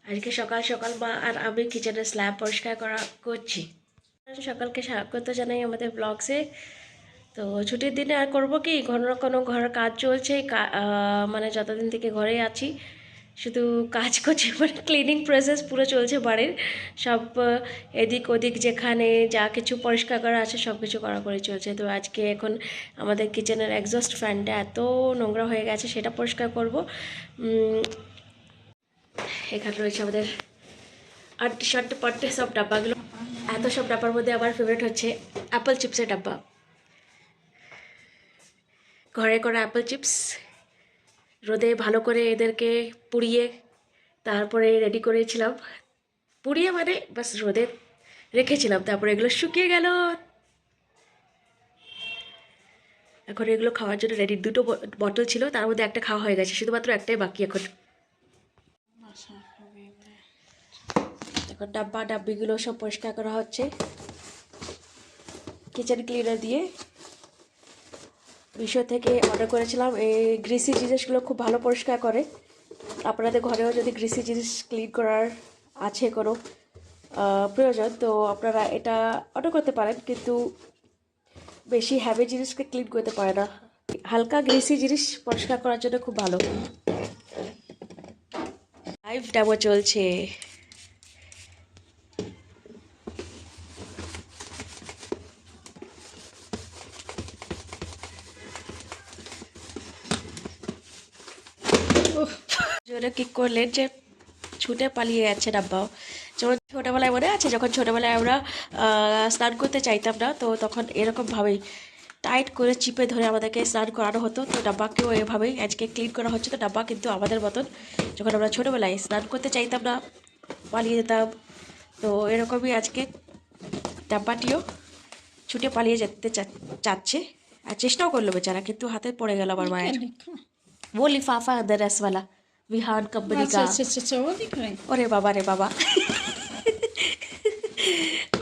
আজকে সকাল সকাল মা আর আমি কিচেনের স্ল্যাব পরিষ্কার করছি। সকালকে স্বাগত জানাই আমাদের ব্লগসে। তো ছুটির দিনে আর করবো কি, কোনো ঘরের কাজ চলছে, মানে যতদিন থেকে ঘরে আছি শুধু কাজ করছে, মানে ক্লিনিং প্রসেস পুরো চলছে বাড়ির সব এদিক ওদিক যেখানে যা কিছু পরিষ্কার করা আছে সব কিছু করা করে চলছে। তো আজকে এখন আমাদের কিচেনের এক্সস্ট ফ্যানটা এত নোংরা হয়ে গেছে, সেটা পরিষ্কার করব। এখানে রয়েছে আমাদের আন্টি শান্টি পান্টি সব ডাব্বাগুলো। এত সব ডাব্বার মধ্যে আমার ফেভারিট হচ্ছে অ্যাপল চিপসের ডাব্বা। ঘরে করা অ্যাপল চিপস রোদে ভালো করে এদেরকে পুড়িয়ে তারপরে রেডি করেছিলাম। পুড়িয়ে মানে বাস রোদে রেখেছিলাম, তারপরে এগুলো শুকিয়ে গেল। এখন এগুলো খাওয়ার জন্য রেডি। দুটো বটল ছিল, তার মধ্যে একটা খাওয়া হয়ে গেছে, শুধুমাত্র একটাই বাকি। এখন ডাব্বা ডাব্বিগুলো সব পরিষ্কার করা হচ্ছে কিচেন ক্লিনার দিয়ে। মিশো থেকে অর্ডার করেছিলাম। এই গ্রিসি জিনিসগুলো খুব ভালো পরিষ্কার করে। আপনাদের ঘরেও যদি গ্রিসি জিনিস ক্লিন করার আছে কোনো প্রয়োজন, তো আপনারা এটা অর্ডার করতে পারেন, কিন্তু বেশি হ্যাভি জিনিসকে ক্লিন করতে পারে না। হালকা গ্রিসি জিনিস পরিষ্কার করার জন্য খুব ভালো। লাইভ ডেমো চলছে। জোরে কি করলেন যে ছুটে পালিয়ে যাচ্ছে ডাব্বাও। যেমন ছোটোবেলায় মনে আছে, যখন ছোটোবেলায় আমরা স্নান করতে চাইতাম না, তো তখন এরকমভাবেই টাইট করে চিপে ধরে আমাদেরকে স্নান করানো হতো। তো ডাব্বাকেও এভাবেই আজকে ক্লিন করা হচ্ছে। তো ডাব্বা কিন্তু আমাদের মতন, যখন আমরা ছোটোবেলায় স্নান করতে চাইতাম না, পালিয়ে যেতাম, তো এরকমই আজকে ডাব্বাটিও ছুটে পালিয়ে যেতে চাচ্ছে। আর চেষ্টাও করলো বেচারা, কিন্তু হাতে পড়ে গেল আমার মায়ের। वो लिफाफा अंदर रस वाला विहान कंपनी का। अच्छा वो दिख रहा है। ওরে বাবা রে বাবা।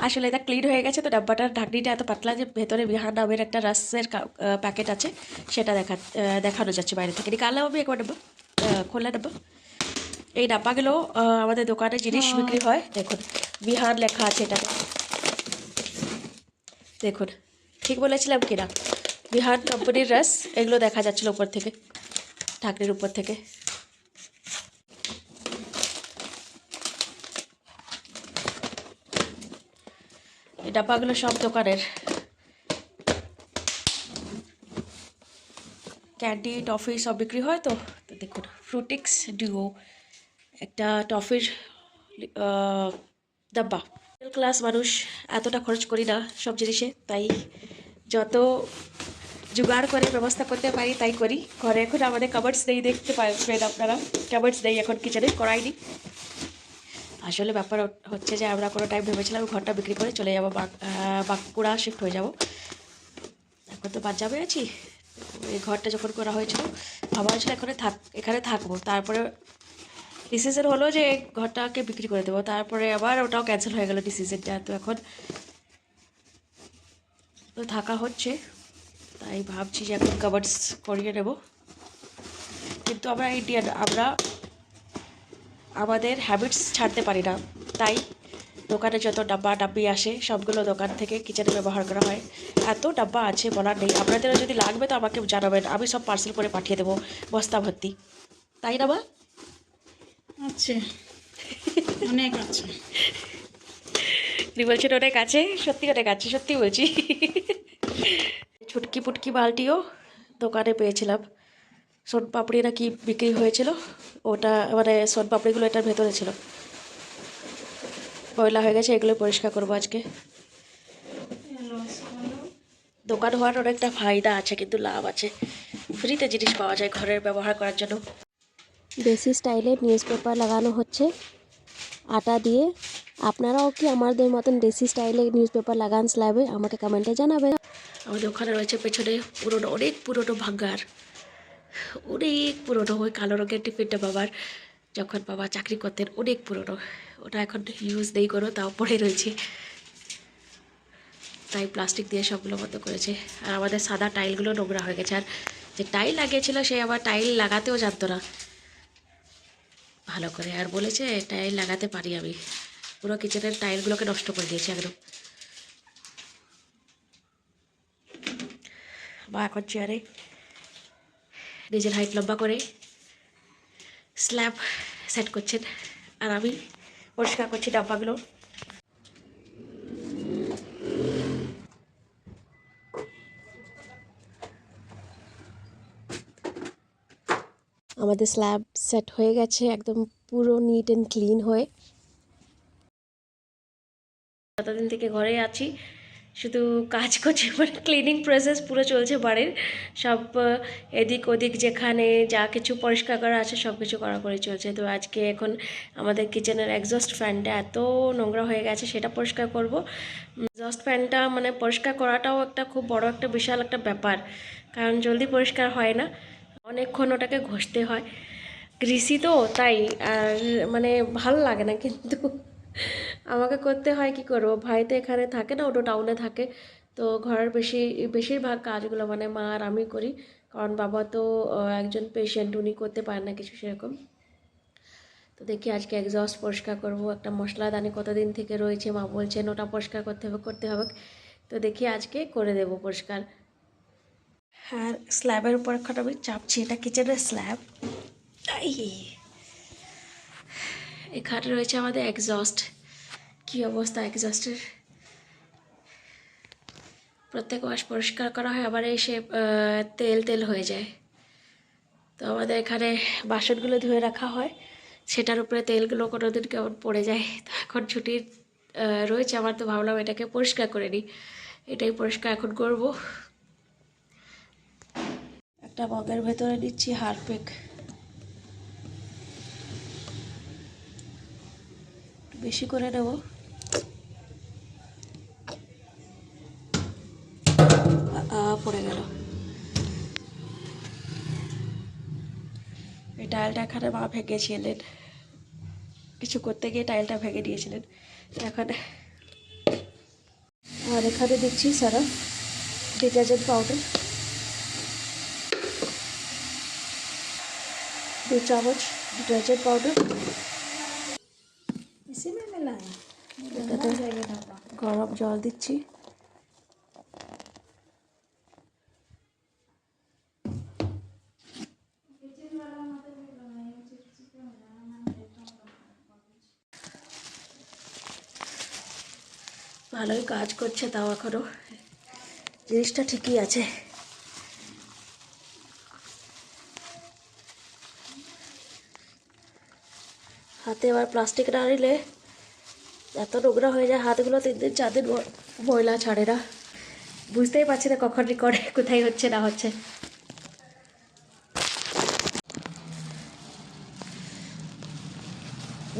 আসলে এটা ক্লিন হয়ে গেছে। তো ডাব্বাটার ঢাকনিটা এত পাতলা যে ভেতরে বিহান নামের একটা রাসের প্যাকেট আছে, সেটা দেখানো যাচ্ছে বাইরে থেকে। নিকাললাম আমি একবার ডাব্বা, খোলা ডাব্বা। এই ডাব্বাগুলো আমাদের দোকানে জিনিস বিক্রি হয়। দেখুন বিহান লেখা আছে এটাতে, দেখুন ঠিক বলেছিলাম কিনা। বিহান কোম্পানির রাস, এগুলো দেখা যাচ্ছিল উপর থেকে, ঢাকনির উপর থেকে। এই ডাব্বাগুলো সব দোকানের। ক্যান্ডি টফি সব বিক্রি হয়। তো দেখুন ফ্রুটিক্স ডিও একটা টফির ডাব্বা। মিডল ক্লাস মানুষ, এতটা খরচ করি না সব জিনিসে, তাই যত জোগাড় করে ব্যবস্থা করতে পারি তাই করি। ঘরে এখন আমাদের কাবার্ডস নেই, দেখতে পাবেন আপনারা, কাবার্ডস নেই এখন কিচেনে, করাইনি। আসলে ব্যাপার হচ্ছে যে আমরা কোনো টাইম ভেবেছিলাম ঘরটা বিক্রি করে চলে যাবো, বাঁকুড়া শিফট হয়ে যাব। এখন তো পাঞ্জাবে আছি। এই ঘরটা যখন করা হয়েছিল ভাবা হয়েছিল এখানে থাকবো, তারপরে ডিসিশন হলো যে ঘরটাকে বিক্রি করে দেবো, তারপরে আবার ওটাও ক্যান্সেল হয়ে গেল ডিসিশনটা। তো এখন তো থাকা হচ্ছে, তাই ভাবছি যে এখন কাভার্স করিয়ে নেব। কিন্তু আমরা ইন্ডিয়ান, আমরা আমাদের হ্যাবিটস ছাড়তে পারি না, তাই দোকানে যত ডাব্বা ডাব্বি আসে সবগুলো দোকান থেকে কিচেনে ব্যবহার করা হয়। এত ডাব্বা আছে বলার নেই। আপনাদেরও যদি লাগবে তো আমাকে জানাবেন, আমি সব পার্সেল করে পাঠিয়ে দেবো বস্তা ভর্তি, তাই না মা? আচ্ছা অনেক আছে। বলছেন অনেক আছে, সত্যি অনেক আছে, সত্যি বলছি। ছুটকি পুটকি বালতিও দোকানে পেয়েছিলাম। সোনপাপড়ি না কি বিক্রি হয়েছিল, ওটা মানে সোনপাপড়িগুলো এটার ভেতরে ছিল। ময়লা হয়ে গেছে, এগুলো পরিষ্কার করবো আজকে। দোকান হওয়ার অনেকটা ফায়দা আছে, কিন্তু লাভ আছে, ফ্রিতে জিনিস পাওয়া যায় ঘরের ব্যবহার করার জন্য। দেশি স্টাইলের নিউজ পেপার লাগানো হচ্ছে আটা দিয়ে। আপনারাও কি আমাদের মতন দেশি স্টাইলে নিউজ পেপার লাগান স্ল্যাবে? আমাকে কমেন্টে জানাবেন। আমাদের ওখানে রয়েছে পেছনে পুরোনো, অনেক পুরোনো ভাঙ্গার, অনেক পুরোনো ওই কালো রঙের টিফিনটা বাবার, যখন বাবা চাকরি করতেন, অনেক পুরোনো। ওটা এখন ইউজ নেই করো, তাও পড়ে রয়েছে, তাই প্লাস্টিক দিয়ে সবগুলো মতো করেছে। আর আমাদের সাদা টাইলগুলো নোংরা হয়ে গেছে। আর যে টাইল লাগিয়েছিল সে আবার টাইল লাগাতেও জানতো না। ভালো করে। আর বলেছে টাইল লাগাতে পারি আমি, পুরো কিচেনের টাইলগুলোকে নষ্ট করে দিয়েছি একদম। বা এখন চেয়ারে নিজের হাইট লম্বা করে স্ল্যাব সেট করছেন, আর আমি পরিষ্কার করছি ডাব্বাগুলো। আমাদের স্ল্যাব সেট হয়ে গেছে একদম পুরো নিট অ্যান্ড ক্লিন হয়ে। এতদিন থেকে ঘরে আছি, শুধু কাজ করছি, মানে ক্লিনিং প্রসেস পুরো চলছে বাড়ির সব এদিক ওদিক যেখানে যা কিছু পরিষ্কার করা আছে সব কিছু করা করে চলছে। তো আজকে এখন আমাদের কিচেনের এক্সস্ট ফ্যানটা এত নোংরা হয়ে গেছে, সেটা পরিষ্কার করব। এক্সস্ট ফ্যানটা মানে পরিষ্কার করাটাও একটা খুব বড় একটা বিশাল একটা ব্যাপার, কারণ জলদি পরিষ্কার হয় না, অনেকক্ষণ ওটাকে ঘষতে হয়, গ্রিসি তো তাই। আর মানে ভালো লাগে না, কিন্তু আমাকে করতে হয়, কি করবো, ভাই তো এখানে থাকে না, ওটা টাউনে থাকে। তো ঘরের বেশিরভাগ কাজগুলো মানে মা আর আমি করি, কারণ বাবা তো একজন পেশেন্ট, উনি করতে পারেন না কিছু সেরকম। তো দেখি আজকে এক্সস্ট পরিষ্কার করব, একটা মশলাদানি কতদিন থেকে রয়েছে, মা বলছেন ওটা পরিষ্কার করতে হবে। তো দেখি আজকে করে দেব পরিষ্কার। আর স্ল্যাবের উপর এখন আমি চাপছি, এটা কিচেনের স্ল্যাব। এখানে রয়েছে আমাদের এক্সস্ট, কি অবস্থা এক্সস্টের। প্রত্যেক মাস পরিষ্কার করা হয়, আবার এসে তেল তেল হয়ে যায়। তো আমাদের এখানে বাসনগুলো ধুয়ে রাখা হয়, সেটার উপরে তেলগুলো কোনো দিন কেমন পড়ে যায়। তো এখন ছুটির রয়েছে আমার, তো ভাবলাম এটাকে পরিষ্কার করে নিই, এটাই পরিষ্কার এখন করব। একটা মগের ভেতরে নিচ্ছি হারপিক, বেশি করে নেব। পড়ে গেল। এই টাইলটা এখানে মা ভেঙেছিলেন, কিছু করতে গিয়ে টাইলটা ভেঙে দিয়েছিলেন এখানে। আর এখানে দিচ্ছি সার্ফ ডিটারজেন্ট পাউডার 2 চামচ ডিটারজেন্ট পাউডার। इसी में मिला है, এটাতে चाहिए डब्बा। গরম জল দিচ্ছি। ভালোই কাজ করছে, তাও এখনো জিনিসটা ঠিকই আছে। হাতে আবার প্লাস্টিক না নিলে এত নোংরা হয়ে যায়, হাতগুলো 3 দিন 4 দিন ময়লা ছাড়ে না, বুঝতেই পারছি না কখন রেকর্ডে কোথায় হচ্ছে না হচ্ছে।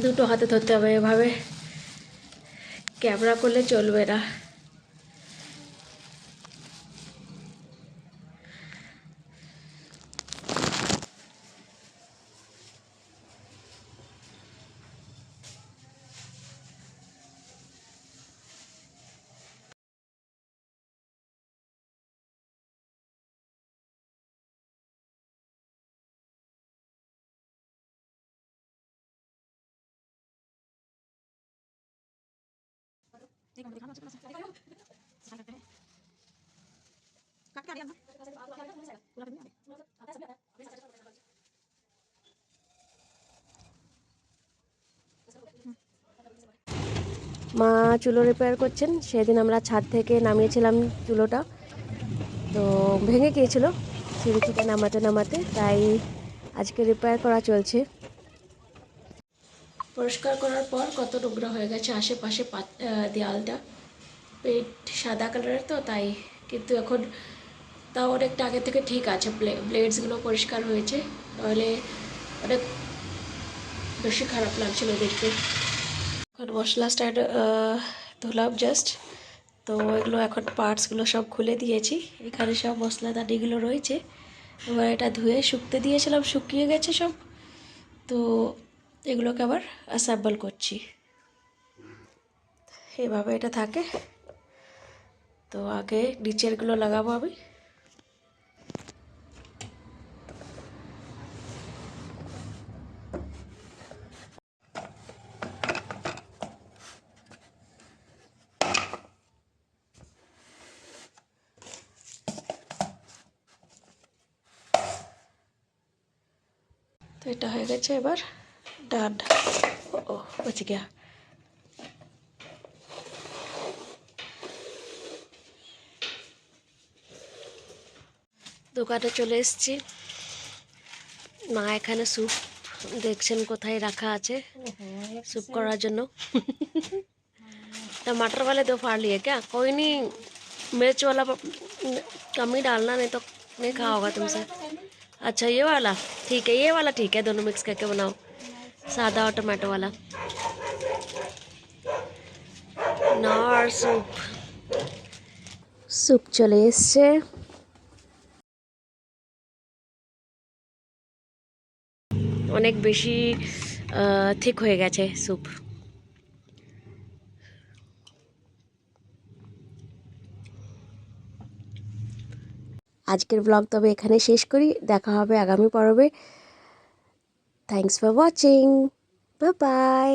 দুটো হাতে ধরতে হবে, এভাবে ক্যামেরা করলে চলবে না। মা চুলো রিপেয়ার করছেন, সেদিন আমরা ছাদ থেকে নামিয়েছিলাম চুলোটা, তো ভেঙে গিয়েছিল সিঁড়ি থেকে নামাতে নামাতে, তাই আজকে রিপেয়ার করা চলছে। পরিষ্কার করার পর কত নোংরা হয়ে গেছে আশেপাশে, দেয়ালটা পেন্ট সাদা কালারের তো তাই, কিন্তু এখন তাও অনেকটা আগে থেকে ঠিক আছে, ব্লেডসগুলো পরিষ্কার হয়েছে, নাহলে অনেক বেশি খারাপ লাগছিল দেখতে। এখন মশলা স্ট্যান্ড ধুলাম জাস্ট, তো এগুলো এখন পার্টসগুলো সব খুলে দিয়েছি, এখানে সব মশলাদানিগুলো রয়েছে। এবার এটা ধুয়ে শুকতে দিয়েছিলাম, শুকিয়ে গেছে সব, তো এগুলোকে আবার অ্যাসেম্বল করছি। এভাবে এটা থাকে, তো আগে নিচেরগুলো লাগাবো আমি। এটা হয়ে গেছে, এবার ডান। ও বেঁচে গিয়া। দোকানে চলে এসেছি। মা এখানে স্যুপ দেখছেন কোথায় রাখা আছে सूप করার জন্য। टमाटर वाले दो फाड़ लिए क्या? कोई नहीं, मिर्च वाला कम ही डालना, नहीं तो नहीं खा होगा तुमसे। अच्छा ये वाला ठीक है, ये वाला ठीक है, दोनों मिक्स करके बनाओ, सादा और टमाटो वाला। नार सूप, सूप চলে এসছে। অনেক বেশি ঠিক হয়ে গেছে স্যুপ। আজকের ব্লগ তবে এখানে শেষ করি, দেখা হবে আগামী পর্বে। Thanks for watching, bye bye.